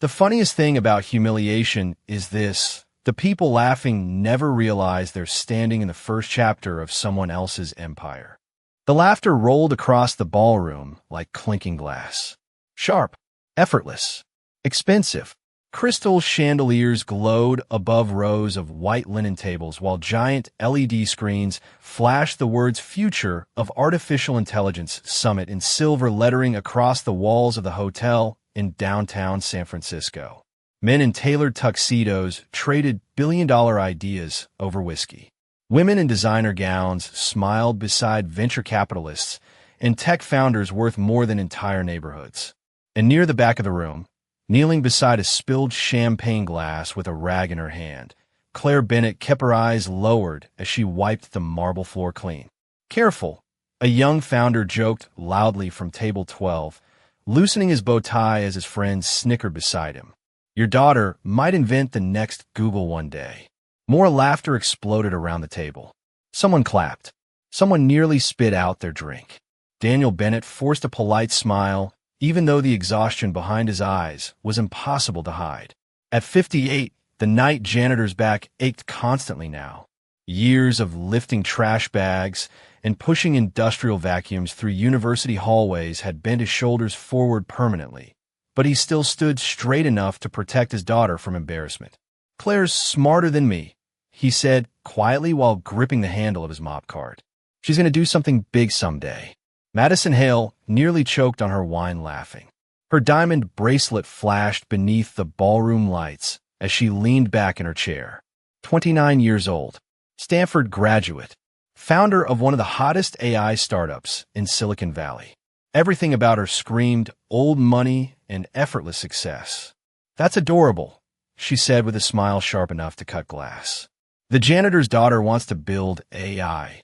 The funniest thing about humiliation is this: the people laughing never realize they're standing in the first chapter of someone else's empire. The laughter rolled across the ballroom like clinking glass. Sharp, effortless, expensive. Crystal chandeliers glowed above rows of white linen tables while giant LED screens flashed the words Future of Artificial Intelligence Summit in silver lettering across the walls of the hotel in downtown San Francisco. Men in tailored tuxedos traded billion-dollar ideas over whiskey. Women in designer gowns smiled beside venture capitalists and tech founders worth more than entire neighborhoods. And near the back of the room, kneeling beside a spilled champagne glass with a rag in her hand, Claire Bennett kept her eyes lowered as she wiped the marble floor clean. "Careful," a young founder joked loudly from table 12, loosening his bow tie as his friends snickered beside him. "Your daughter might invent the next Google one day." More laughter exploded around the table. Someone clapped. Someone nearly spit out their drink. Daniel Bennett forced a polite smile, even though the exhaustion behind his eyes was impossible to hide. At 58, the night janitor's back ached constantly now. Years of lifting trash bags and pushing industrial vacuums through university hallways had bent his shoulders forward permanently, but he still stood straight enough to protect his daughter from embarrassment. "Claire's smarter than me," he said quietly while gripping the handle of his mop cart. "She's going to do something big someday." Madison Hale nearly choked on her wine laughing. Her diamond bracelet flashed beneath the ballroom lights as she leaned back in her chair. 29 years old, Stanford graduate, founder of one of the hottest AI startups in Silicon Valley. Everything about her screamed old money and effortless success. "That's adorable," she said with a smile sharp enough to cut glass. "The janitor's daughter wants to build AI."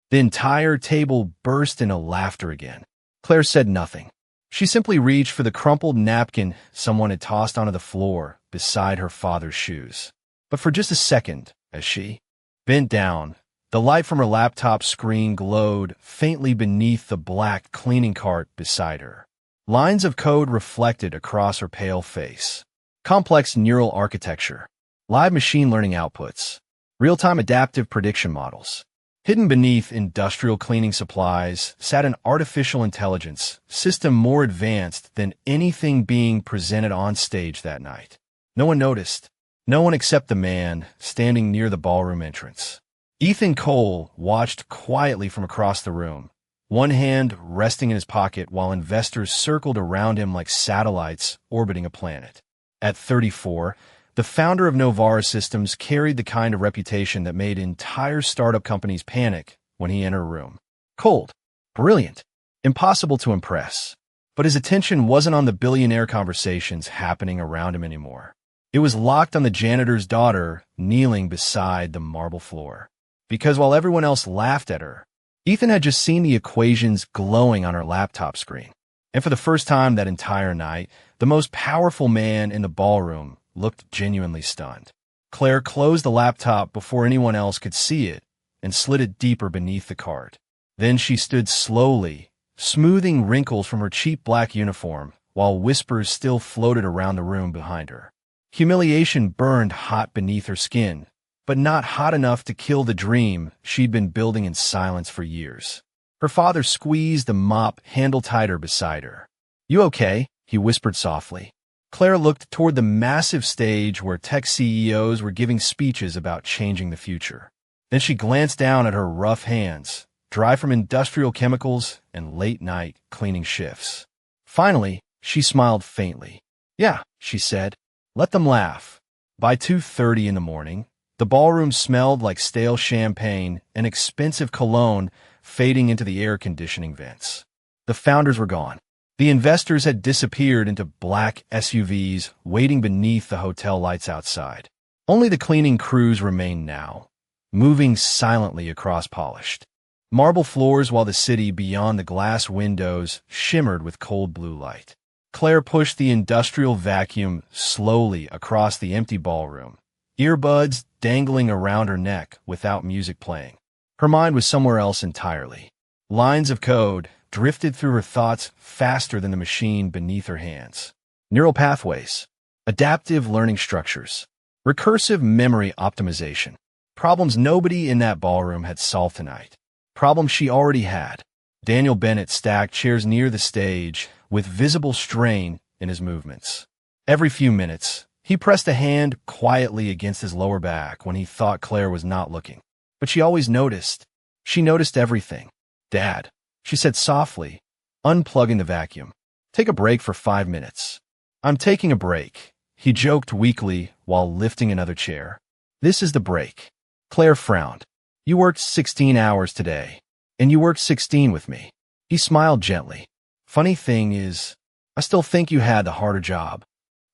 The entire table burst into laughter again. Claire said nothing. She simply reached for the crumpled napkin someone had tossed onto the floor beside her father's shoes. But for just a second, as she bent down, the light from her laptop screen glowed faintly beneath the black cleaning cart beside her. Lines of code reflected across her pale face. Complex neural architecture, live machine learning outputs, real-time adaptive prediction models. Hidden beneath industrial cleaning supplies sat an artificial intelligence system more advanced than anything being presented on stage that night. No one noticed. No one except the man standing near the ballroom entrance. Ethan Cole watched quietly from across the room, one hand resting in his pocket while investors circled around him like satellites orbiting a planet. At 34, the founder of Novara Systems carried the kind of reputation that made entire startup companies panic when he entered a room. Cold, brilliant, impossible to impress. But his attention wasn't on the billionaire conversations happening around him anymore. It was locked on the janitor's daughter kneeling beside the marble floor. Because while everyone else laughed at her, Ethan had just seen the equations glowing on her laptop screen. And for the first time that entire night, the most powerful man in the ballroom looked genuinely stunned. Claire closed the laptop before anyone else could see it and slid it deeper beneath the cart. Then she stood slowly, smoothing wrinkles from her cheap black uniform while whispers still floated around the room behind her. Humiliation burned hot beneath her skin, but not hot enough to kill the dream she'd been building in silence for years. Her father squeezed the mop handle tighter beside her. "You okay?" he whispered softly. Claire looked toward the massive stage where tech CEOs were giving speeches about changing the future. Then she glanced down at her rough hands, dry from industrial chemicals and late-night cleaning shifts. Finally, she smiled faintly. "Yeah," she said. "Let them laugh." By 2:30 in the morning, the ballroom smelled like stale champagne and expensive cologne fading into the air conditioning vents. The founders were gone. The investors had disappeared into black SUVs waiting beneath the hotel lights outside. Only the cleaning crews remained now, moving silently across polished marble floors while the city beyond the glass windows shimmered with cold blue light. Claire pushed the industrial vacuum slowly across the empty ballroom, earbuds dangling around her neck without music playing. Her mind was somewhere else entirely. Lines of code drifted through her thoughts faster than the machine beneath her hands. Neural pathways, adaptive learning structures, recursive memory optimization. Problems nobody in that ballroom had solved tonight. Problems she already had. Daniel Bennett stacked chairs near the stage with visible strain in his movements. Every few minutes, he pressed a hand quietly against his lower back when he thought Claire was not looking. But she always noticed. She noticed everything. "Dad," she said softly, unplugging the vacuum. "Take a break for 5 minutes." "I'm taking a break," he joked weakly while lifting another chair. "This is the break." Claire frowned. "You worked 16 hours today, and you worked 16 with me." He smiled gently. "Funny thing is, I still think you had the harder job."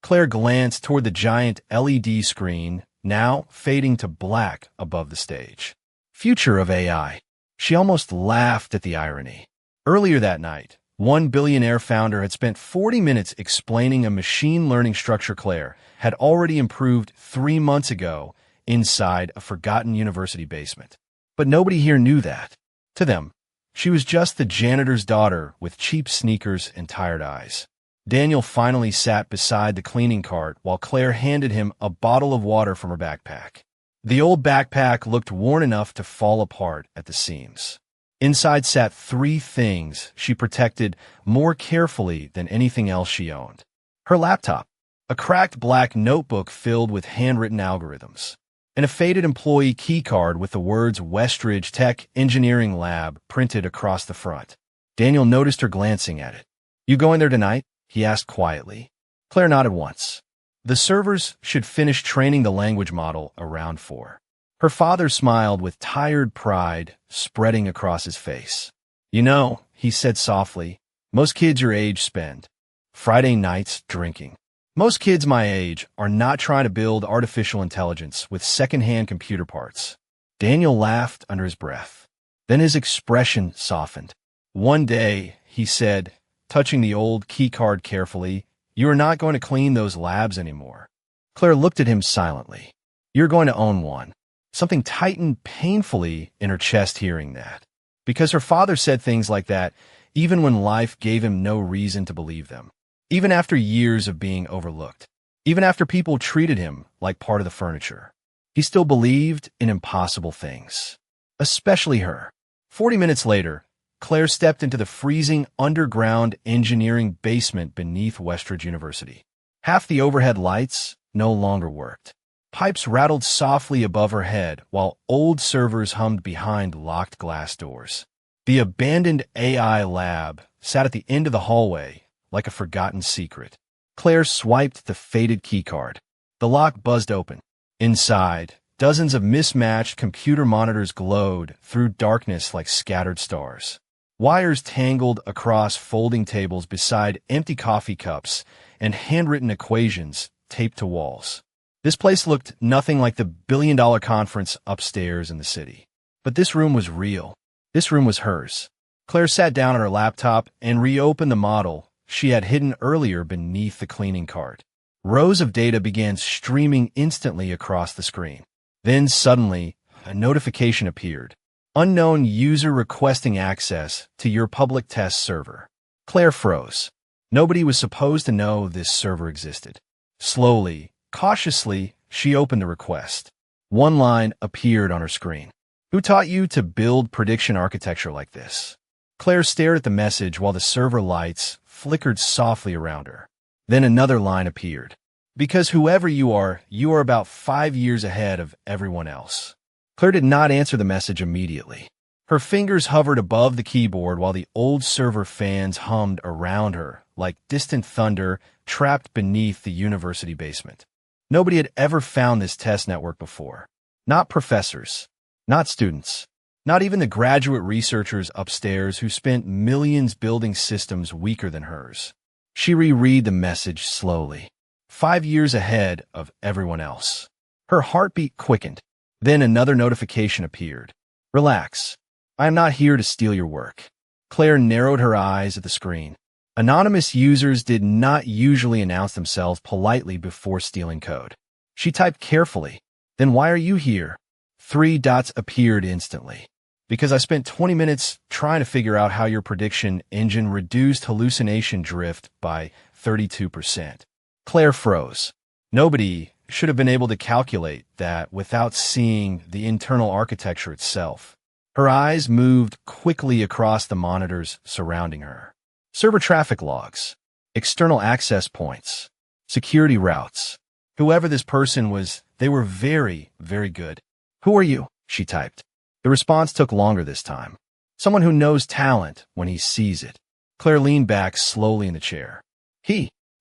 Claire glanced toward the giant LED screen, now fading to black above the stage. Future of AI. She almost laughed at the irony. Earlier that night, one billionaire founder had spent 40 minutes explaining a machine learning structure Claire had already improved 3 months ago inside a forgotten university basement. But nobody here knew that. To them, she was just the janitor's daughter with cheap sneakers and tired eyes. Daniel finally sat beside the cleaning cart while Claire handed him a bottle of water from her backpack. The old backpack looked worn enough to fall apart at the seams. Inside sat 3 things she protected more carefully than anything else she owned. Her laptop, a cracked black notebook filled with handwritten algorithms, and a faded employee keycard with the words Westridge Tech Engineering Lab printed across the front. Daniel noticed her glancing at it. "You going there tonight?" he asked quietly. Claire nodded once. The servers should finish training the language model around 4. Her father smiled with tired pride spreading across his face. "You know," he said softly, "most kids your age spend Friday nights drinking. Most kids my age are not trying to build artificial intelligence with secondhand computer parts." Daniel laughed under his breath. Then his expression softened. "One day," he said, touching the old keycard carefully, "you are not going to clean those labs anymore." Claire looked at him silently. "You're going to own one." Something tightened painfully in her chest hearing that. Because her father said things like that, even when life gave him no reason to believe them. Even after years of being overlooked. Even after people treated him like part of the furniture. He still believed in impossible things. Especially her. 40 minutes later, Claire stepped into the freezing underground engineering basement beneath Westridge University. Half the overhead lights no longer worked. Pipes rattled softly above her head while old servers hummed behind locked glass doors. The abandoned AI lab sat at the end of the hallway like a forgotten secret. Claire swiped the faded keycard. The lock buzzed open. Inside, dozens of mismatched computer monitors glowed through darkness like scattered stars. Wires tangled across folding tables beside empty coffee cups and handwritten equations taped to walls. This place looked nothing like the billion-dollar conference upstairs in the city. But this room was real. This room was hers. Claire sat down at her laptop and reopened the model she had hidden earlier beneath the cleaning cart. Rows of data began streaming instantly across the screen. Then suddenly, a notification appeared. "Unknown user requesting access to your public test server." Claire froze. Nobody was supposed to know this server existed. Slowly, cautiously, she opened the request. One line appeared on her screen. "Who taught you to build prediction architecture like this?" Claire stared at the message while the server lights flickered softly around her. Then another line appeared. "Because whoever you are about 5 years ahead of everyone else." Claire did not answer the message immediately. Her fingers hovered above the keyboard while the old server fans hummed around her like distant thunder trapped beneath the university basement. Nobody had ever found this test network before. Not professors, not students, not even the graduate researchers upstairs who spent millions building systems weaker than hers. She reread the message slowly. 5 years ahead of everyone else. Her heartbeat quickened. Then another notification appeared. "Relax. I am not here to steal your work." Claire narrowed her eyes at the screen. Anonymous users did not usually announce themselves politely before stealing code. She typed carefully. "Then why are you here?" 3 dots appeared instantly. "Because I spent 20 minutes trying to figure out how your prediction engine reduced hallucination drift by 32%. Claire froze. Nobody should have been able to calculate that without seeing the internal architecture itself. Her eyes moved quickly across the monitors surrounding her. Server traffic logs, external access points, security routes. Whoever this person was, they were very, very good. "Who are you?" she typed. The response took longer this time. "Someone who knows talent when he sees it." Claire leaned back slowly in the chair.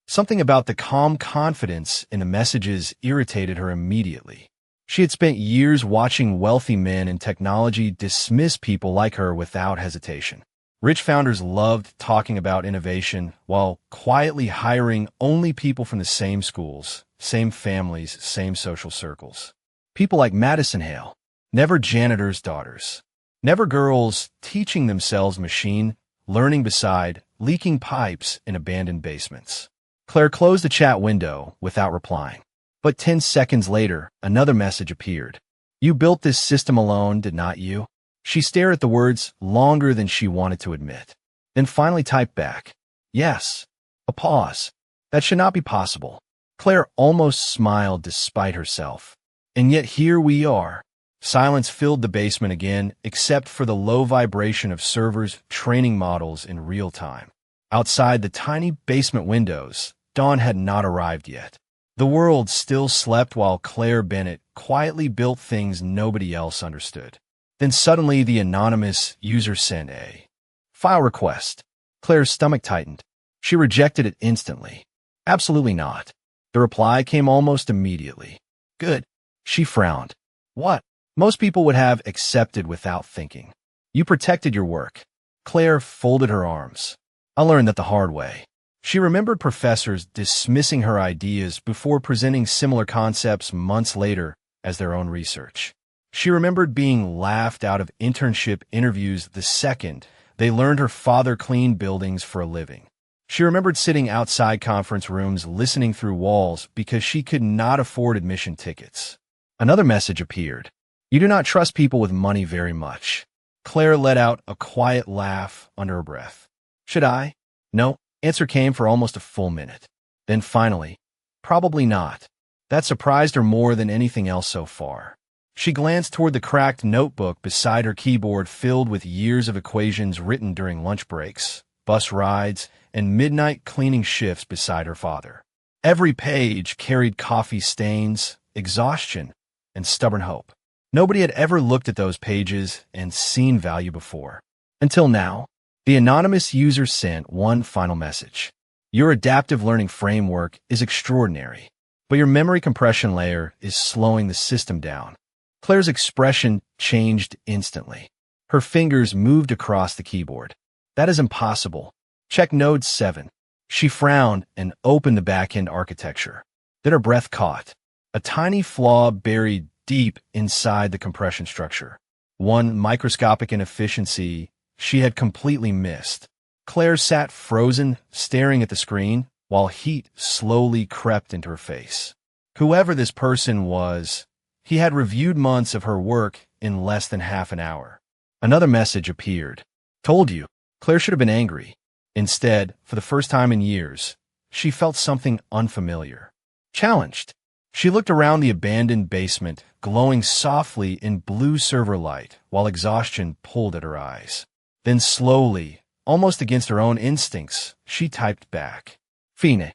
Something about the calm confidence in the messages irritated her immediately. She had spent years watching wealthy men in technology dismiss people like her without hesitation. Rich founders loved talking about innovation while quietly hiring only people from the same schools, same families, same social circles. People like Madison Hale, never janitors' daughters, never girls teaching themselves machine learning beside leaking pipes in abandoned basements. Claire closed the chat window without replying. But 10 seconds later, another message appeared. "You built this system alone, did not you?" She stared at the words longer than she wanted to admit, then finally typed back, "Yes." A pause. That should not be possible. Claire almost smiled despite herself. And yet here we are. Silence filled the basement again, except for the low vibration of servers training models in real time. Outside the tiny basement windows, dawn had not arrived yet. The world still slept while Claire Bennett quietly built things nobody else understood. Then suddenly the anonymous user sent a file request. Claire's stomach tightened. She rejected it instantly. Absolutely not. The reply came almost immediately. "Good." She frowned. "What?" Most people would have accepted without thinking. "You protected your work." Claire folded her arms. "I learned that the hard way." She remembered professors dismissing her ideas before presenting similar concepts months later as their own research. She remembered being laughed out of internship interviews the second they learned her father cleaned buildings for a living. She remembered sitting outside conference rooms listening through walls because she could not afford admission tickets. Another message appeared. "You do not trust people with money very much." Claire let out a quiet laugh under her breath. "Should I?" "No." Answer came for almost a full minute. Then finally, "Probably not." That surprised her more than anything else so far. She glanced toward the cracked notebook beside her keyboard filled with years of equations written during lunch breaks, bus rides, and midnight cleaning shifts beside her father. Every page carried coffee stains, exhaustion, and stubborn hope. Nobody had ever looked at those pages and seen value before. Until now. The anonymous user sent one final message. "Your adaptive learning framework is extraordinary, but your memory compression layer is slowing the system down." Claire's expression changed instantly. Her fingers moved across the keyboard. "That is impossible. Check node 7. She frowned and opened the back-end architecture. Then her breath caught. A tiny flaw buried deep inside the compression structure. One microscopic inefficiency she had completely missed. Claire sat frozen, staring at the screen, while heat slowly crept into her face. Whoever this person was, he had reviewed months of her work in less than half an hour. Another message appeared. "Told you." Claire should have been angry. Instead, for the first time in years, she felt something unfamiliar. Challenged. She looked around the abandoned basement, glowing softly in blue server light, while exhaustion pulled at her eyes. Then slowly, almost against her own instincts, she typed back. "Fine."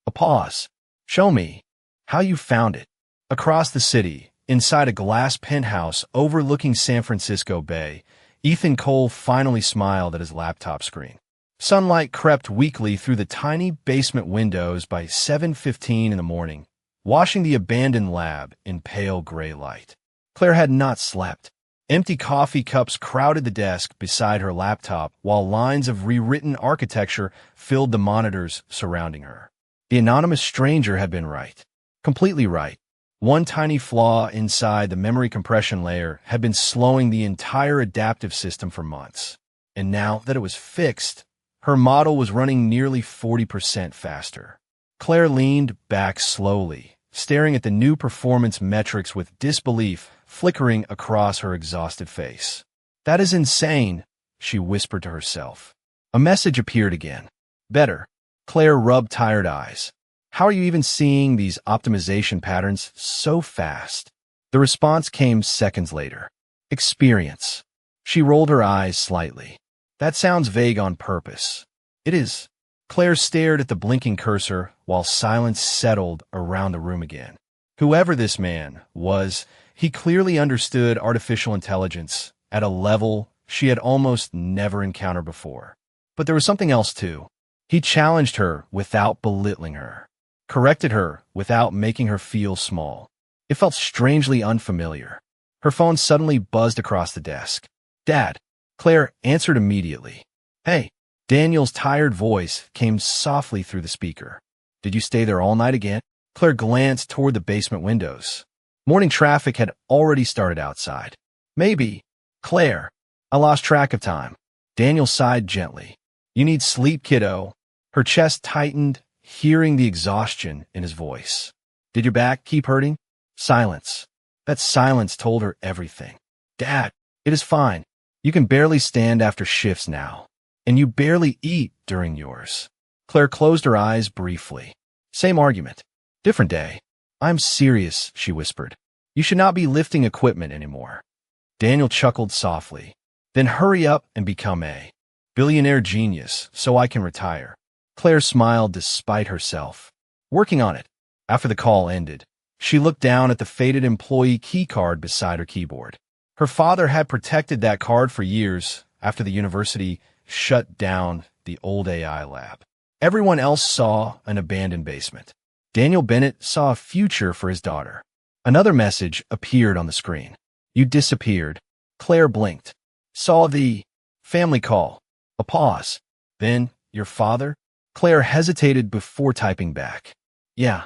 A pause. "Show me how you found it." Across the city, inside a glass penthouse overlooking San Francisco Bay, Ethan Cole finally smiled at his laptop screen. Sunlight crept weakly through the tiny basement windows by 7:15 in the morning, washing the abandoned lab in pale gray light. Claire had not slept. Empty coffee cups crowded the desk beside her laptop, while lines of rewritten architecture filled the monitors surrounding her. The anonymous stranger had been right. Completely right. One tiny flaw inside the memory compression layer had been slowing the entire adaptive system for months. And now that it was fixed, her model was running nearly 40% faster. Claire leaned back slowly, staring at the new performance metrics with disbelief flickering across her exhausted face. "That is insane," she whispered to herself. A message appeared again. "Better." Claire rubbed tired eyes. How are you even seeing these optimization patterns so fast? The response came seconds later. Experience. She rolled her eyes slightly. That sounds vague on purpose. It is. Claire stared at the blinking cursor while silence settled around the room again. Whoever this man was, he clearly understood artificial intelligence at a level she had almost never encountered before. But there was something else too. He challenged her without belittling her, corrected her without making her feel small. It felt strangely unfamiliar. Her phone suddenly buzzed across the desk. "Dad." Claire answered immediately. "Hey." Daniel's tired voice came softly through the speaker. "Did you stay there all night again?" Claire glanced toward the basement windows. Morning traffic had already started outside. "Maybe." "Claire." "I lost track of time." Daniel sighed gently. "You need sleep, kiddo." Her chest tightened, hearing the exhaustion in his voice. "Did your back keep hurting?" Silence. That silence told her everything. "Dad, it is fine. You can barely stand after shifts now. And you barely eat during yours." Claire closed her eyes briefly. Same argument. Different day. "I'm serious," she whispered. "You should not be lifting equipment anymore." Daniel chuckled softly. "Then hurry up and become a billionaire genius so I can retire." Claire smiled despite herself. "Working on it." After the call ended, she looked down at the faded employee key card beside her keyboard. Her father had protected that card for years after the university shut down the old AI lab. Everyone else saw an abandoned basement. Daniel Bennett saw a future for his daughter. Another message appeared on the screen. "You disappeared." Claire blinked. Saw the family call. A pause. Then, "Your father?" Claire hesitated before typing back. "Yeah.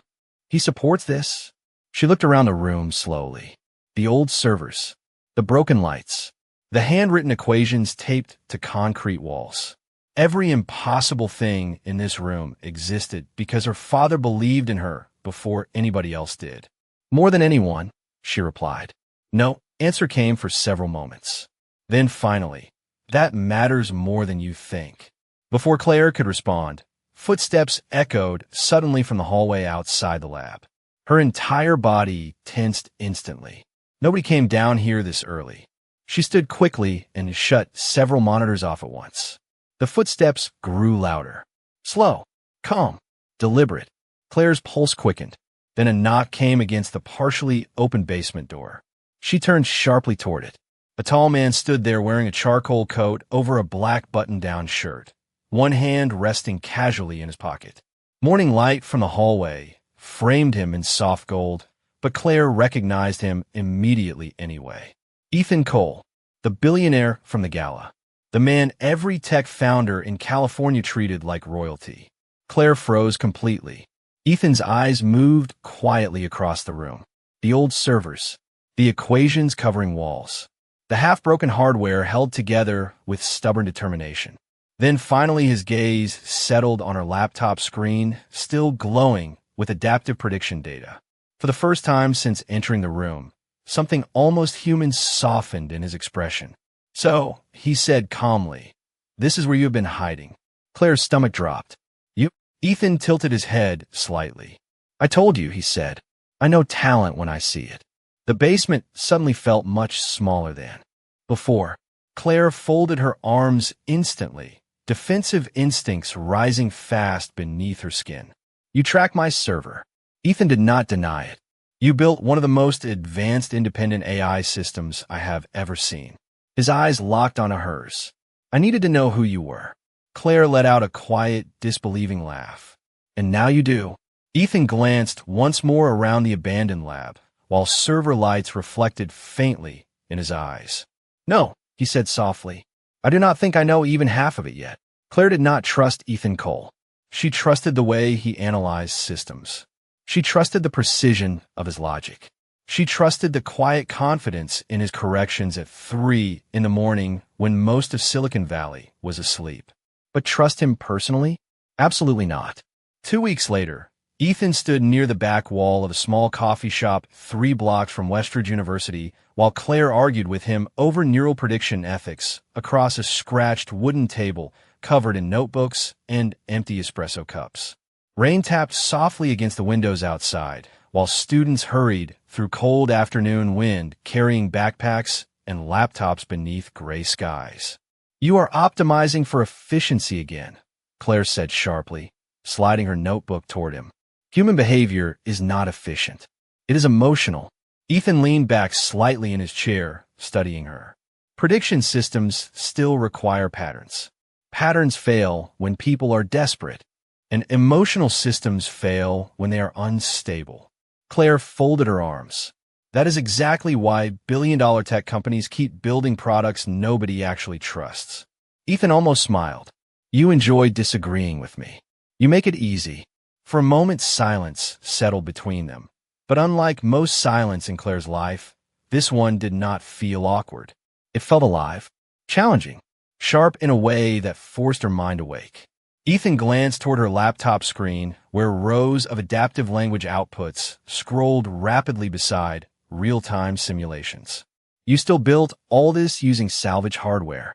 He supports this." She looked around the room slowly. The old servers. The broken lights. The handwritten equations taped to concrete walls. Every impossible thing in this room existed because her father believed in her before anybody else did. "More than anyone," she replied. No answer came for several moments. Then finally, "That matters more than you think." Before Claire could respond, footsteps echoed suddenly from the hallway outside the lab. Her entire body tensed instantly. Nobody came down here this early. She stood quickly and shut several monitors off at once. The footsteps grew louder. Slow, calm, deliberate. Claire's pulse quickened. Then a knock came against the partially open basement door. She turned sharply toward it. A tall man stood there wearing a charcoal coat over a black button-down shirt, one hand resting casually in his pocket. Morning light from the hallway framed him in soft gold, but Claire recognized him immediately anyway. Ethan Cole, the billionaire from the gala. The man every tech founder in California treated like royalty. Claire froze completely. Ethan's eyes moved quietly across the room. The old servers. The equations covering walls. The half-broken hardware held together with stubborn determination. Then finally his gaze settled on her laptop screen, still glowing with adaptive prediction data. For the first time since entering the room, something almost human softened in his expression. "So," he said calmly, "this is where you have been hiding." Claire's stomach dropped. "You?" Ethan tilted his head slightly. "I told you," he said. "I know talent when I see it." The basement suddenly felt much smaller than before. Claire folded her arms instantly, defensive instincts rising fast beneath her skin. "You track my server." Ethan did not deny it. "You built one of the most advanced independent AI systems I have ever seen." His eyes locked onto hers. "I needed to know who you were." Claire let out a quiet, disbelieving laugh. "And now you do." Ethan glanced once more around the abandoned lab, while server lights reflected faintly in his eyes. "No," he said softly. "I do not think I know even half of it yet." Claire did not trust Ethan Cole. She trusted the way he analyzed systems. She trusted the precision of his logic. She trusted the quiet confidence in his corrections at 3 in the morning when most of Silicon Valley was asleep. But trust him personally? Absolutely not. 2 weeks later, Ethan stood near the back wall of a small coffee shop 3 blocks from Westridge University while Claire argued with him over neural prediction ethics across a scratched wooden table covered in notebooks and empty espresso cups. Rain tapped softly against the windows outside, while students hurried through cold afternoon wind carrying backpacks and laptops beneath gray skies. "You are optimizing for efficiency again," Claire said sharply, sliding her notebook toward him. "Human behavior is not efficient. It is emotional." Ethan leaned back slightly in his chair, studying her. "Prediction systems still require patterns. Patterns fail when people are desperate, and emotional systems fail when they are unstable." Claire folded her arms. "That is exactly why billion-dollar tech companies keep building products nobody actually trusts." Ethan almost smiled. "You enjoy disagreeing with me. You make it easy." For a moment, silence settled between them. But unlike most silence in Claire's life, this one did not feel awkward. It felt alive, challenging, sharp in a way that forced her mind awake. Ethan glanced toward her laptop screen, where rows of adaptive language outputs scrolled rapidly beside real-time simulations. "You still built all this using salvage hardware?"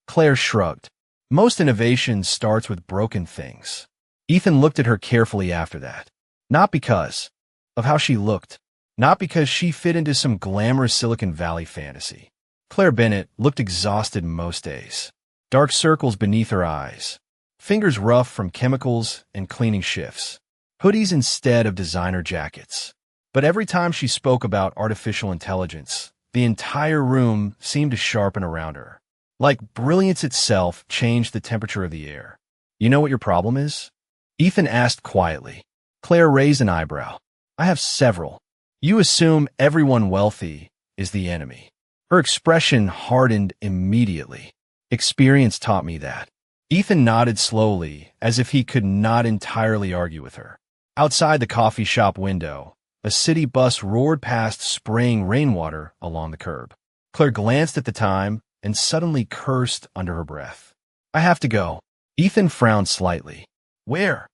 Claire shrugged. "Most innovation starts with broken things." Ethan looked at her carefully after that. Not because of how she looked, not because she fit into some glamorous Silicon Valley fantasy. Claire Bennett looked exhausted most days. Dark circles beneath her eyes, fingers rough from chemicals and cleaning shifts, hoodies instead of designer jackets. But every time she spoke about artificial intelligence, the entire room seemed to sharpen around her. Like brilliance itself changed the temperature of the air. "You know what your problem is?" Ethan asked quietly. Claire raised an eyebrow. "I have several. You assume everyone wealthy is the enemy." Her expression hardened immediately. "Experience taught me that." Ethan nodded slowly, as if he could not entirely argue with her. Outside the coffee shop window, a city bus roared past, spraying rainwater along the curb. Claire glanced at the time and suddenly cursed under her breath. "I have to go." Ethan frowned slightly. "Where?"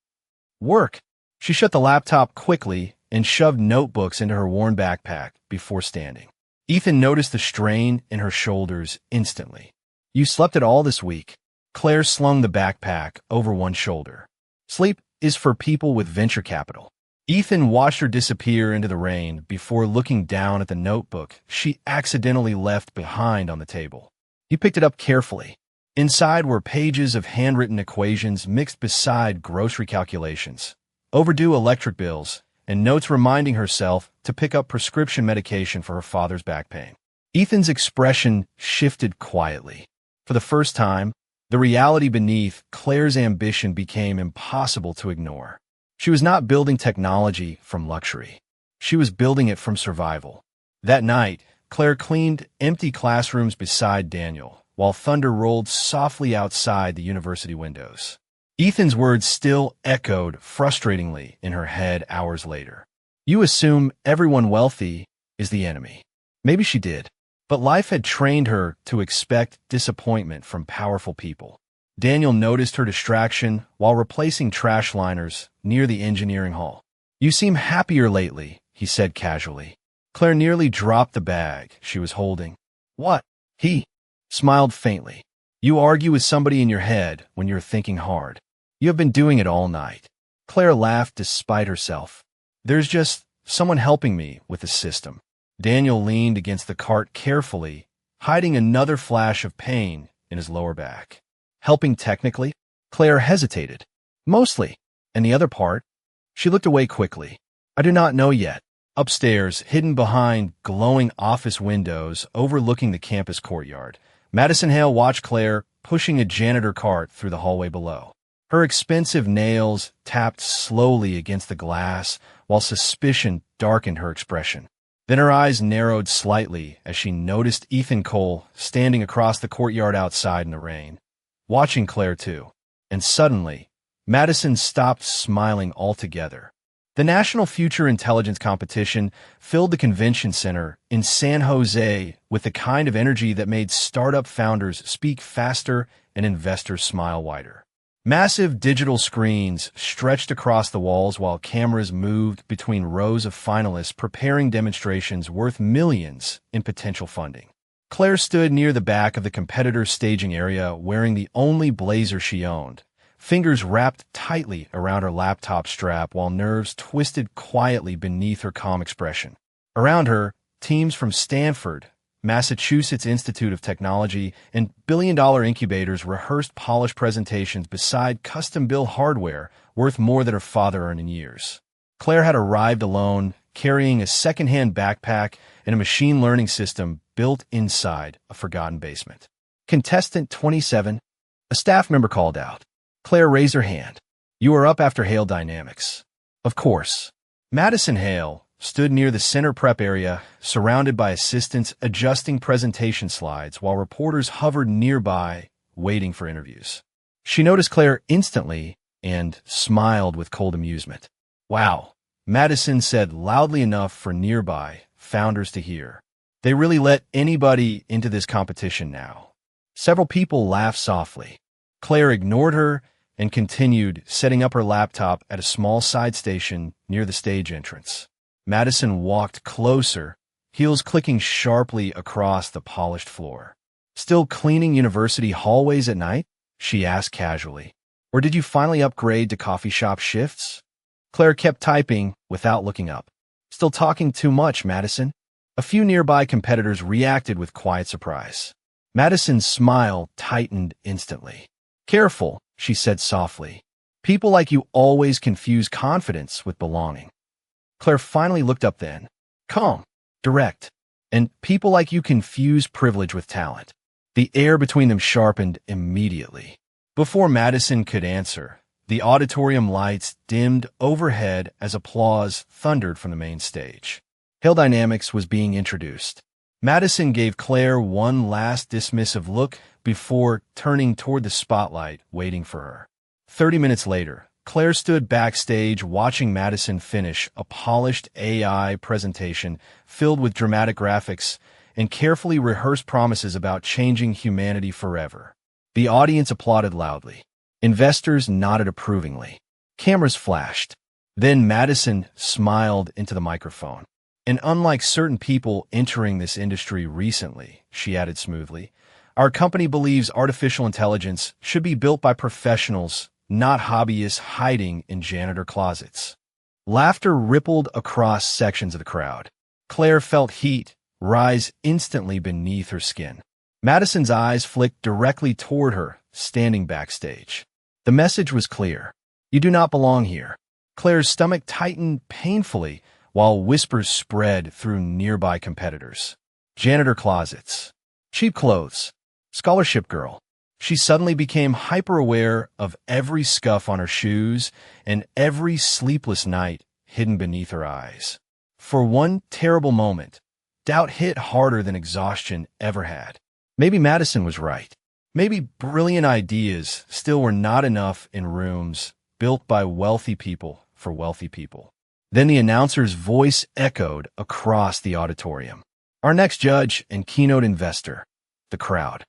"Work." She shut the laptop quickly and shoved notebooks into her worn backpack before standing. Ethan noticed the strain in her shoulders instantly. "You slept at all this week." Claire slung the backpack over one shoulder. "Sleep is for people with venture capital." Ethan watched her disappear into the rain before looking down at the notebook she accidentally left behind on the table. He picked it up carefully. Inside were pages of handwritten equations mixed beside grocery calculations, overdue electric bills, and notes reminding herself to pick up prescription medication for her father's back pain. Ethan's expression shifted quietly. For the first time, the reality beneath Claire's ambition became impossible to ignore. She was not building technology from luxury. She was building it from survival. That night, Claire cleaned empty classrooms beside Daniel, while thunder rolled softly outside the university windows. Ethan's words still echoed frustratingly in her head hours later. "You assume everyone wealthy is the enemy." Maybe she did, but life had trained her to expect disappointment from powerful people. Daniel noticed her distraction while replacing trash liners near the engineering hall. "You seem happier lately," he said casually. Claire nearly dropped the bag she was holding. "What?" He smiled faintly. "You argue with somebody in your head when you're thinking hard. You have been doing it all night." Claire laughed despite herself. "There's just someone helping me with the system." Daniel leaned against the cart carefully, hiding another flash of pain in his lower back. "Helping technically?" Claire hesitated. "Mostly. And the other part?" She looked away quickly. "I do not know yet." Upstairs, hidden behind glowing office windows overlooking the campus courtyard, Madison Hale watched Claire pushing a janitor cart through the hallway below. Her expensive nails tapped slowly against the glass, while suspicion darkened her expression. Then her eyes narrowed slightly as she noticed Ethan Cole standing across the courtyard outside in the rain, watching Claire too. And suddenly, Madison stopped smiling altogether. The National Future Intelligence Competition filled the convention center in San Jose with the kind of energy that made startup founders speak faster and investors smile wider. Massive digital screens stretched across the walls while cameras moved between rows of finalists preparing demonstrations worth millions in potential funding. Claire stood near the back of the competitor's staging area wearing the only blazer she owned, fingers wrapped tightly around her laptop strap while nerves twisted quietly beneath her calm expression. Around her, teams from Stanford, Massachusetts Institute of Technology, and billion-dollar incubators rehearsed polished presentations beside custom-built hardware worth more than her father earned in years. Claire had arrived alone, carrying a second-hand backpack and a machine learning system built inside a forgotten basement. Contestant 27, a staff member called out. Claire raised her hand. You are up after Hale Dynamics. Of course. Madison Hale stood near the center prep area, surrounded by assistants adjusting presentation slides while reporters hovered nearby, waiting for interviews. She noticed Claire instantly and smiled with cold amusement. Wow, Madison said loudly enough for nearby founders to hear. They really let anybody into this competition now. Several people laughed softly. Claire ignored her and continued setting up her laptop at a small side station near the stage entrance. Madison walked closer, heels clicking sharply across the polished floor. Still cleaning university hallways at night? She asked casually. Or did you finally upgrade to coffee shop shifts? Claire kept typing without looking up. Still talking too much, Madison? A few nearby competitors reacted with quiet surprise. Madison's smile tightened instantly. Careful, she said softly. People like you always confuse confidence with belonging. Claire finally looked up then. Calm, direct, and people like you confuse privilege with talent. The air between them sharpened immediately. Before Madison could answer, the auditorium lights dimmed overhead as applause thundered from the main stage. Hale Dynamics was being introduced. Madison gave Claire one last dismissive look before turning toward the spotlight, waiting for her. 30 minutes later, Claire stood backstage watching Madison finish a polished AI presentation filled with dramatic graphics and carefully rehearsed promises about changing humanity forever. The audience applauded loudly. Investors nodded approvingly. Cameras flashed. Then Madison smiled into the microphone. And unlike certain people entering this industry recently, she added smoothly, our company believes artificial intelligence should be built by professionals, not hobbyists hiding in janitor closets. Laughter rippled across sections of the crowd. Claire felt heat rise instantly beneath her skin. Madison's eyes flicked directly toward her, standing backstage. The message was clear. You do not belong here. Claire's stomach tightened painfully while whispers spread through nearby competitors. Janitor closets. Cheap clothes. Scholarship girl. She suddenly became hyper-aware of every scuff on her shoes and every sleepless night hidden beneath her eyes. For one terrible moment, doubt hit harder than exhaustion ever had. Maybe Madison was right. Maybe brilliant ideas still were not enough in rooms built by wealthy people for wealthy people. Then the announcer's voice echoed across the auditorium. Our next judge and keynote investor, the crowd,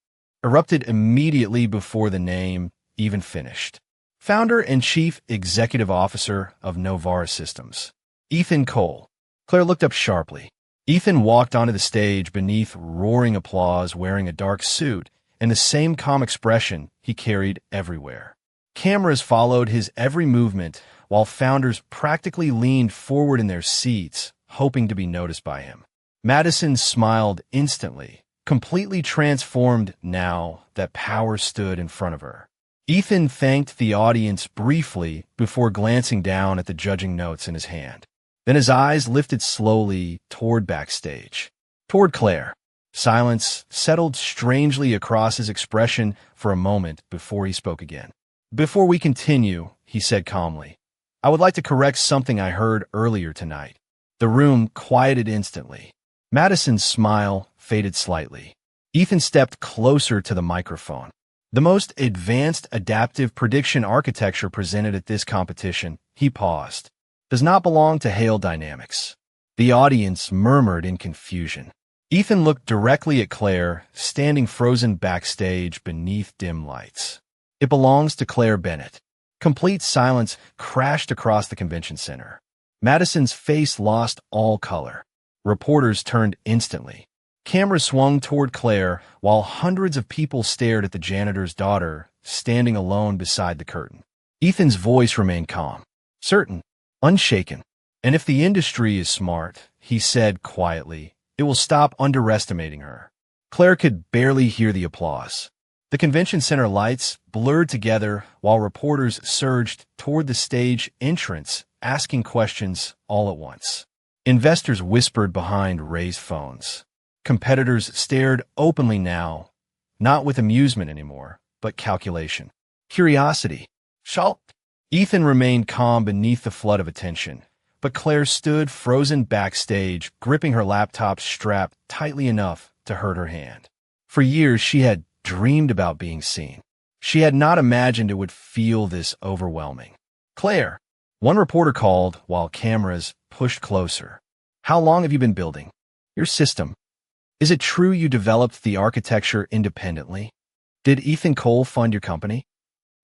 erupted immediately before the name even finished. Founder and Chief Executive Officer of Novara Systems, Ethan Cole. Claire looked up sharply. Ethan walked onto the stage beneath roaring applause wearing a dark suit and the same calm expression he carried everywhere. Cameras followed his every movement while founders practically leaned forward in their seats, hoping to be noticed by him. Madison smiled instantly, completely transformed now that power stood in front of her. Ethan thanked the audience briefly before glancing down at the judging notes in his hand. Then his eyes lifted slowly toward backstage, toward Claire. Silence settled strangely across his expression for a moment before he spoke again. Before we continue, he said calmly, I would like to correct something I heard earlier tonight. The room quieted instantly. Madison's smile faded slightly. Ethan stepped closer to the microphone. The most advanced adaptive prediction architecture presented at this competition, he paused, does not belong to Hale Dynamics. The audience murmured in confusion. Ethan looked directly at Claire, standing frozen backstage beneath dim lights. It belongs to Claire Bennett. Complete silence crashed across the convention center. Madison's face lost all color. Reporters turned instantly. Camera swung toward Claire while hundreds of people stared at the janitor's daughter standing alone beside the curtain. Ethan's voice remained calm, certain, unshaken. And if the industry is smart, he said quietly, it will stop underestimating her. Claire could barely hear the applause. The convention center lights blurred together while reporters surged toward the stage entrance, asking questions all at once. Investors whispered behind raised phones. Competitors stared openly now, not with amusement anymore, but calculation. Curiosity. Shock. Ethan remained calm beneath the flood of attention, but Claire stood frozen backstage, gripping her laptop strap tightly enough to hurt her hand. For years, she had dreamed about being seen. She had not imagined it would feel this overwhelming. Claire, one reporter called while cameras pushed closer. How long have you been building your system? Is it true you developed the architecture independently? Did Ethan Cole fund your company?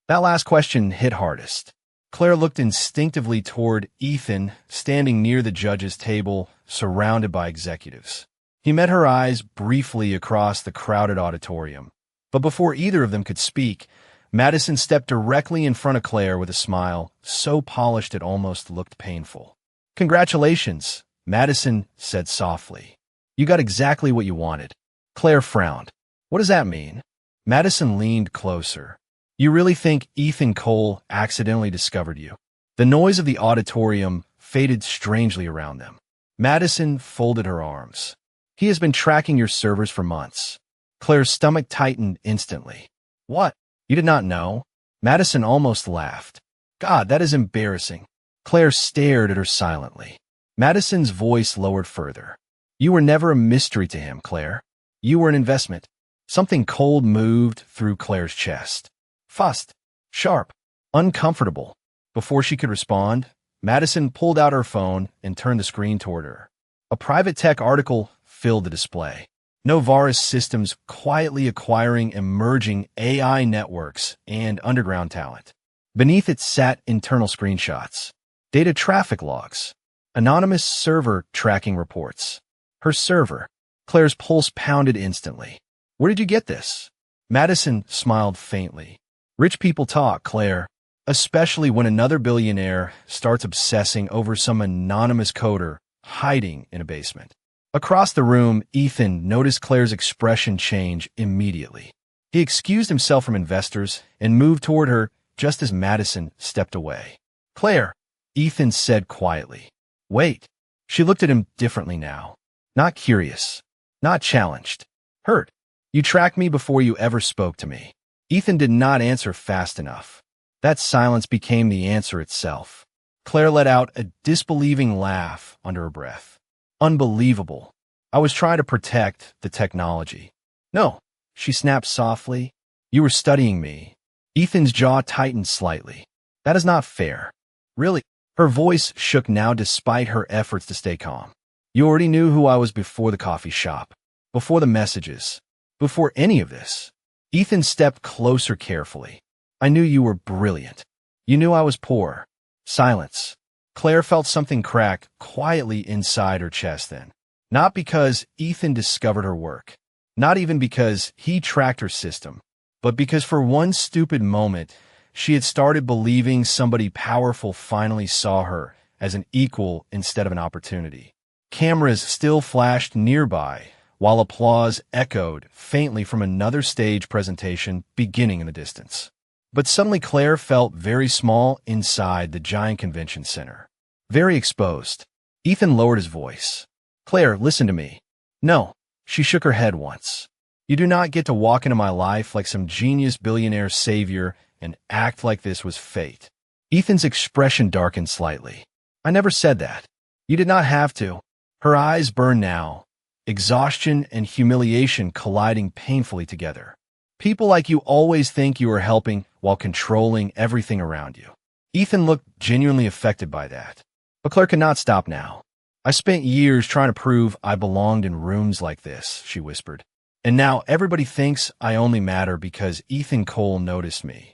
That last question hit hardest. Claire looked instinctively toward Ethan, standing near the judge's table, surrounded by executives. He met her eyes briefly across the crowded auditorium. But before either of them could speak, Madison stepped directly in front of Claire with a smile so polished it almost looked painful. Congratulations, Madison said softly. You got exactly what you wanted. Claire frowned. What does that mean? Madison leaned closer. You really think Ethan Cole accidentally discovered you? The noise of the auditorium faded strangely around them. Madison folded her arms. He has been tracking your servers for months. Claire's stomach tightened instantly. What? You did not know? Madison almost laughed. God, that is embarrassing. Claire stared at her silently. Madison's voice lowered further. You were never a mystery to him, Claire. You were an investment. Something cold moved through Claire's chest. Fussed, sharp, uncomfortable. Before she could respond, Madison pulled out her phone and turned the screen toward her. A private tech article filled the display. Novaris Systems quietly acquiring emerging AI networks and underground talent. Beneath it sat internal screenshots, data traffic logs, anonymous server tracking reports. Her server. Claire's pulse pounded instantly. Where did you get this? Madison smiled faintly. Rich people talk, Claire, especially when another billionaire starts obsessing over some anonymous coder hiding in a basement. Across the room, Ethan noticed Claire's expression change immediately. He excused himself from investors and moved toward her just as Madison stepped away. Claire, Ethan said quietly. Wait. She looked at him differently now. Not curious. Not challenged. Hurt. You tracked me before you ever spoke to me. Ethan did not answer fast enough. That silence became the answer itself. Claire let out a disbelieving laugh under her breath. Unbelievable. I was trying to protect the technology. No, she snapped softly. You were studying me. Ethan's jaw tightened slightly. That is not fair. Really? Her voice shook now despite her efforts to stay calm. You already knew who I was before the coffee shop, before the messages, before any of this. Ethan stepped closer carefully. I knew you were brilliant. You knew I was poor. Silence. Claire felt something crack quietly inside her chest then. Not because Ethan discovered her work, not even because he tracked her system, but because for one stupid moment, she had started believing somebody powerful finally saw her as an equal instead of an opportunity. Cameras still flashed nearby, while applause echoed faintly from another stage presentation beginning in the distance. But suddenly Claire felt very small inside the giant convention center. Very exposed. Ethan lowered his voice. Claire, listen to me. No. She shook her head once. You do not get to walk into my life like some genius billionaire savior and act like this was fate. Ethan's expression darkened slightly. I never said that. You did not have to. Her eyes burned now, exhaustion and humiliation colliding painfully together. People like you always think you are helping while controlling everything around you. Ethan looked genuinely affected by that. But Claire could not stop now. I spent years trying to prove I belonged in rooms like this, she whispered. And now everybody thinks I only matter because Ethan Cole noticed me.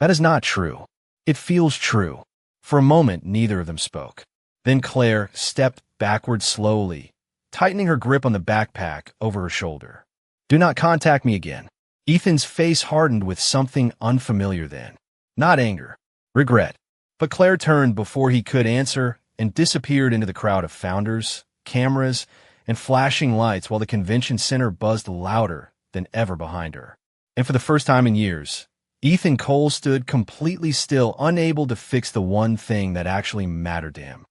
That is not true. It feels true. For a moment, neither of them spoke. Then Claire stepped backward slowly, tightening her grip on the backpack over her shoulder. "Do not contact me again." Ethan's face hardened with something unfamiliar then. Not anger. Regret. But Claire turned before he could answer and disappeared into the crowd of founders, cameras, and flashing lights while the convention center buzzed louder than ever behind her. And for the first time in years, Ethan Cole stood completely still, unable to fix the one thing that actually mattered to him.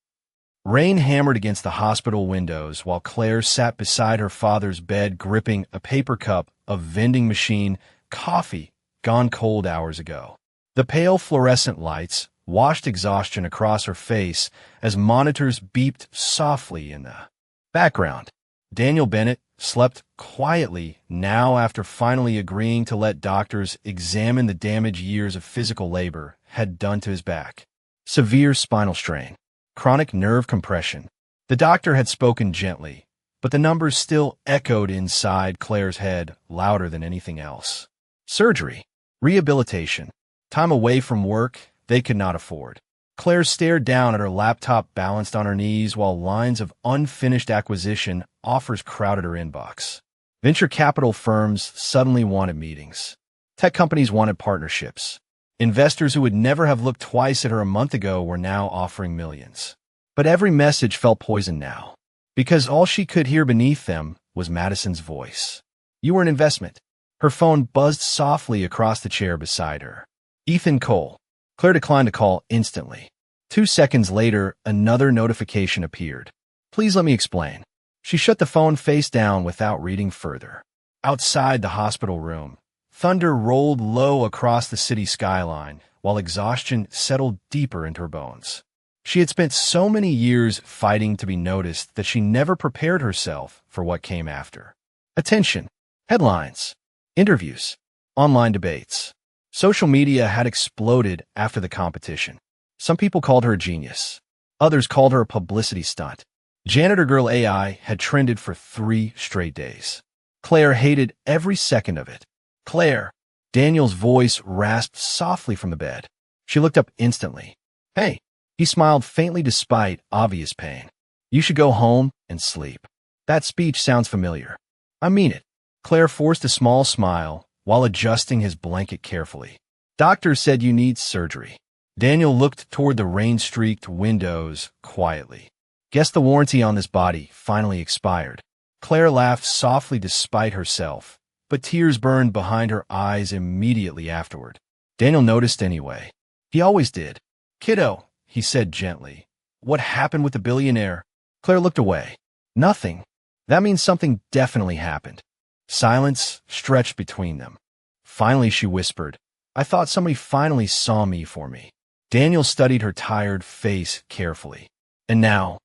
Rain hammered against the hospital windows while Claire sat beside her father's bed gripping a paper cup of vending machine coffee gone cold hours ago. The pale fluorescent lights washed exhaustion across her face as monitors beeped softly in the background. Daniel Bennett slept quietly now after finally agreeing to let doctors examine the damage years of physical labor had done to his back. Severe spinal strain. Chronic nerve compression. The doctor had spoken gently, but the numbers still echoed inside Claire's head louder than anything else. Surgery. Rehabilitation. Time away from work they could not afford. Claire stared down at her laptop balanced on her knees while lines of unfinished acquisition offers crowded her inbox. Venture capital firms suddenly wanted meetings. Tech companies wanted partnerships. Investors who would never have looked twice at her a month ago were now offering millions. But every message felt poisoned now, because all she could hear beneath them was Madison's voice. "You were an investment." Her phone buzzed softly across the chair beside her. Ethan Cole. Claire declined to call instantly. 2 seconds later, another notification appeared. "Please let me explain." She shut the phone face down without reading further. Outside the hospital room, thunder rolled low across the city skyline, while exhaustion settled deeper into her bones. She had spent so many years fighting to be noticed that she never prepared herself for what came after. Attention, headlines, interviews, online debates. Social media had exploded after the competition. Some people called her a genius. Others called her a publicity stunt. Janitor Girl AI had trended for 3 straight days. Claire hated every second of it. "Claire!" Daniel's voice rasped softly from the bed. She looked up instantly. "Hey!" He smiled faintly despite obvious pain. "You should go home and sleep." "That speech sounds familiar." "I mean it." Claire forced a small smile while adjusting his blanket carefully. "Doctor said you need surgery." Daniel looked toward the rain-streaked windows quietly. "Guess the warranty on this body finally expired." Claire laughed softly despite herself, but tears burned behind her eyes immediately afterward. Daniel noticed anyway. He always did. "Kiddo," he said gently, "what happened with the billionaire?" Claire looked away. "Nothing." That means something definitely happened. Silence stretched between them. Finally, she whispered, "I thought somebody finally saw me for me." Daniel studied her tired face carefully. "And now?"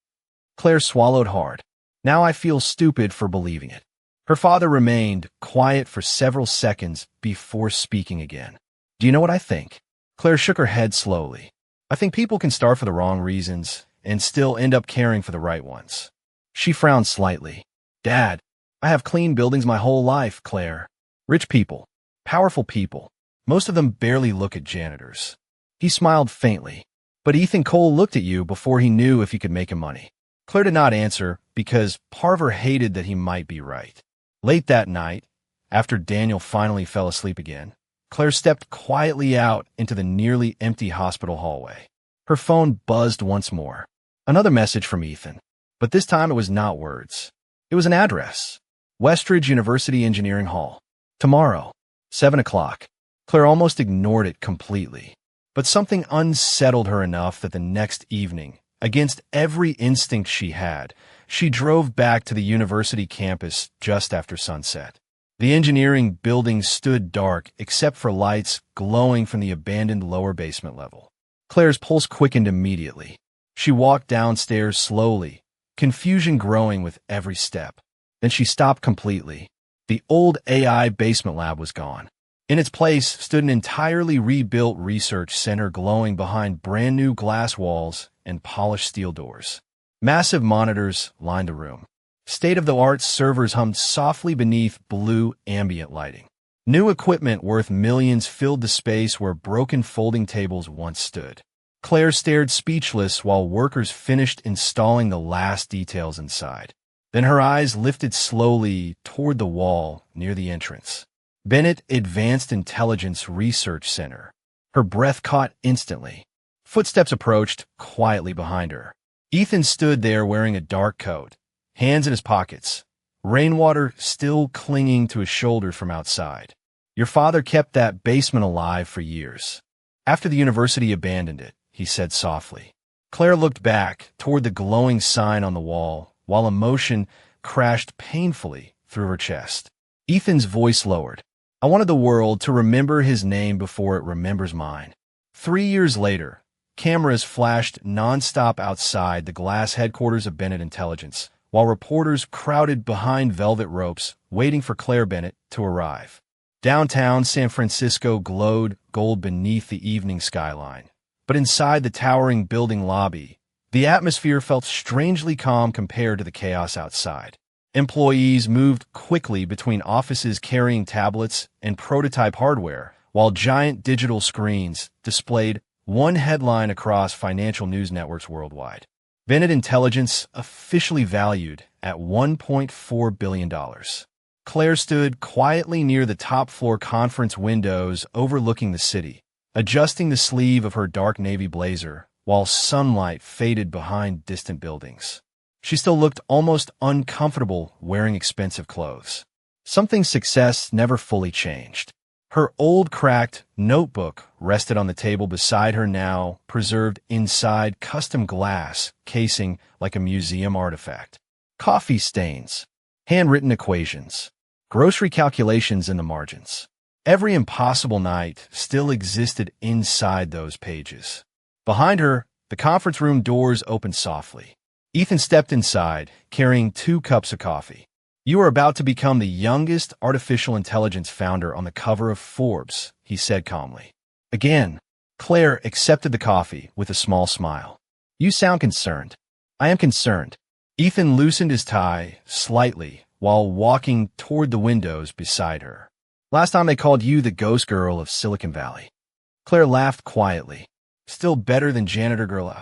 Claire swallowed hard. "Now I feel stupid for believing it." Her father remained quiet for several seconds before speaking again. "Do you know what I think?" Claire shook her head slowly. "I think people can start for the wrong reasons and still end up caring for the right ones." She frowned slightly. "Dad, I have cleaned buildings my whole life, Claire. Rich people, powerful people. Most of them barely look at janitors." He smiled faintly. "But Ethan Cole looked at you before he knew if he could make him money." Claire did not answer because part of her hated that he might be right. Late that night, after Daniel finally fell asleep again, Claire stepped quietly out into the nearly empty hospital hallway. Her phone buzzed once more. Another message from Ethan. But this time it was not words. It was an address. Westridge University Engineering Hall. Tomorrow, 7 o'clock. Claire almost ignored it completely. But something unsettled her enough that the next evening, against every instinct she had, she drove back to the university campus just after sunset. The engineering building stood dark except for lights glowing from the abandoned lower basement level. Claire's pulse quickened immediately. She walked downstairs slowly, confusion growing with every step. Then she stopped completely. The old AI basement lab was gone. In its place stood an entirely rebuilt research center glowing behind brand-new glass walls and polished steel doors. Massive monitors lined the room. State-of-the-art servers hummed softly beneath blue ambient lighting. New equipment worth millions filled the space where broken folding tables once stood. Claire stared speechless while workers finished installing the last details inside. Then her eyes lifted slowly toward the wall near the entrance. Bennett Advanced Intelligence Research Center. Her breath caught instantly. Footsteps approached quietly behind her. Ethan stood there wearing a dark coat, hands in his pockets, rainwater still clinging to his shoulders from outside. Your father kept that basement alive for years. After the university abandoned it, he said softly. Claire looked back toward the glowing sign on the wall, while emotion crashed painfully through her chest. Ethan's voice lowered. I wanted the world to remember his name before it remembers mine. 3 years later, cameras flashed nonstop outside the glass headquarters of Bennett Intelligence, while reporters crowded behind velvet ropes, waiting for Claire Bennett to arrive. Downtown San Francisco glowed gold beneath the evening skyline, but inside the towering building lobby, the atmosphere felt strangely calm compared to the chaos outside. Employees moved quickly between offices carrying tablets and prototype hardware, while giant digital screens displayed one headline across financial news networks worldwide. Bennett Intelligence officially valued at $1.4 billion. Claire stood quietly near the top-floor conference windows overlooking the city, adjusting the sleeve of her dark navy blazer while sunlight faded behind distant buildings. She still looked almost uncomfortable wearing expensive clothes. Something success never fully changed. Her old cracked notebook rested on the table beside her now, preserved inside custom glass casing like a museum artifact. Coffee stains, handwritten equations, grocery calculations in the margins. Every impossible night still existed inside those pages. Behind her, the conference room doors opened softly. Ethan stepped inside, carrying 2 cups of coffee. You are about to become the youngest artificial intelligence founder on the cover of Forbes, he said calmly. Again, Claire accepted the coffee with a small smile. You sound concerned. I am concerned. Ethan loosened his tie slightly while walking toward the windows beside her. Last time they called you the ghost girl of Silicon Valley. Claire laughed quietly. Still better than janitor girl.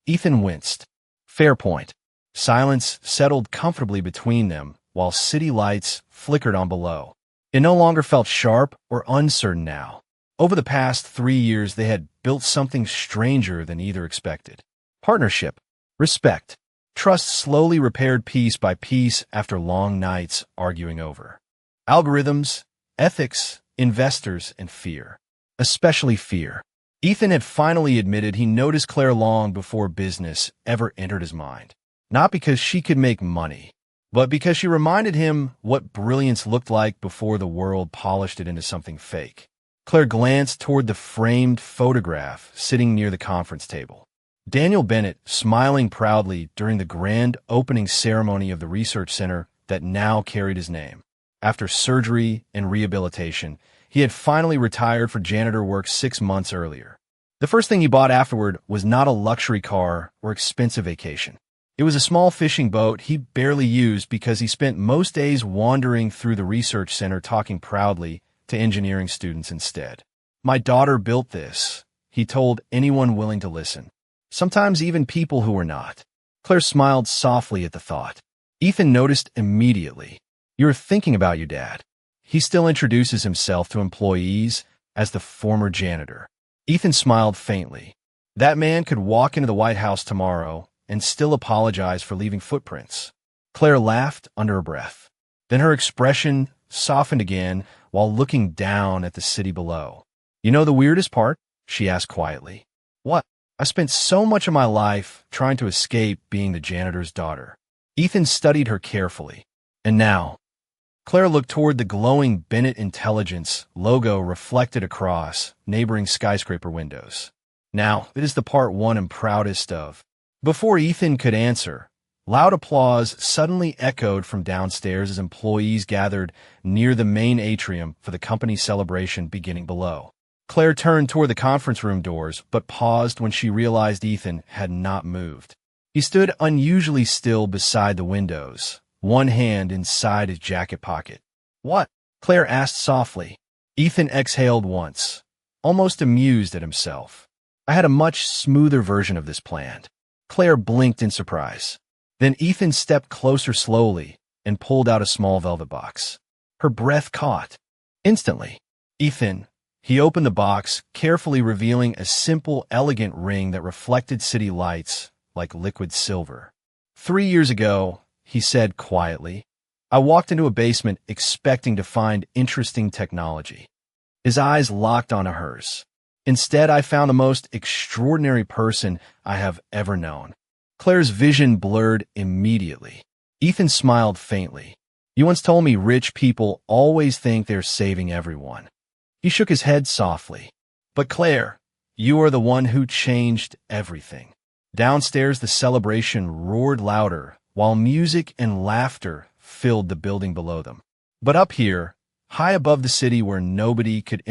Ethan winced. Fair point. Silence settled comfortably between them while city lights flickered on below. It no longer felt sharp or uncertain now. Over the past 3 years, they had built something stranger than either expected. Partnership, respect, trust slowly repaired piece by piece after long nights arguing over. Algorithms, ethics, investors, and fear. Especially fear. Ethan had finally admitted he noticed Claire long before business ever entered his mind. Not because she could make money, but because she reminded him what brilliance looked like before the world polished it into something fake. Claire glanced toward the framed photograph sitting near the conference table. Daniel Bennett smiling proudly during the grand opening ceremony of the research center that now carried his name. After surgery and rehabilitation, he had finally retired for janitor work 6 months earlier. The first thing he bought afterward was not a luxury car or expensive vacation. It was a small fishing boat he barely used because he spent most days wandering through the research center talking proudly to engineering students instead. My daughter built this, he told anyone willing to listen. Sometimes even people who were not. Claire smiled softly at the thought. Ethan noticed immediately. You're thinking about your dad. He still introduces himself to employees as the former janitor. Ethan smiled faintly. That man could walk into the White House tomorrow and still apologize for leaving footprints. Claire laughed under her breath. Then her expression softened again while looking down at the city below. You know the weirdest part? She asked quietly. What? I spent so much of my life trying to escape being the janitor's daughter. Ethan studied her carefully. And now, Claire looked toward the glowing Bennett Intelligence logo reflected across neighboring skyscraper windows. Now, it is the part one I'm proudest of. Before Ethan could answer, loud applause suddenly echoed from downstairs as employees gathered near the main atrium for the company celebration beginning below. Claire turned toward the conference room doors, but paused when she realized Ethan had not moved. He stood unusually still beside the windows, one hand inside his jacket pocket. What? Claire asked softly. Ethan exhaled once, almost amused at himself. I had a much smoother version of this planned. Claire blinked in surprise. Then Ethan stepped closer slowly and pulled out a small velvet box. Her breath caught. Instantly, Ethan, he opened the box, carefully revealing a simple, elegant ring that reflected city lights like liquid silver. 3 years ago, he said quietly, I walked into a basement expecting to find interesting technology. His eyes locked onto hers. Instead, I found the most extraordinary person I have ever known. Claire's vision blurred immediately. Ethan smiled faintly. You once told me rich people always think they're saving everyone. He shook his head softly. But Claire, you are the one who changed everything. Downstairs, the celebration roared louder, while music and laughter filled the building below them. But up here, high above the city where nobody could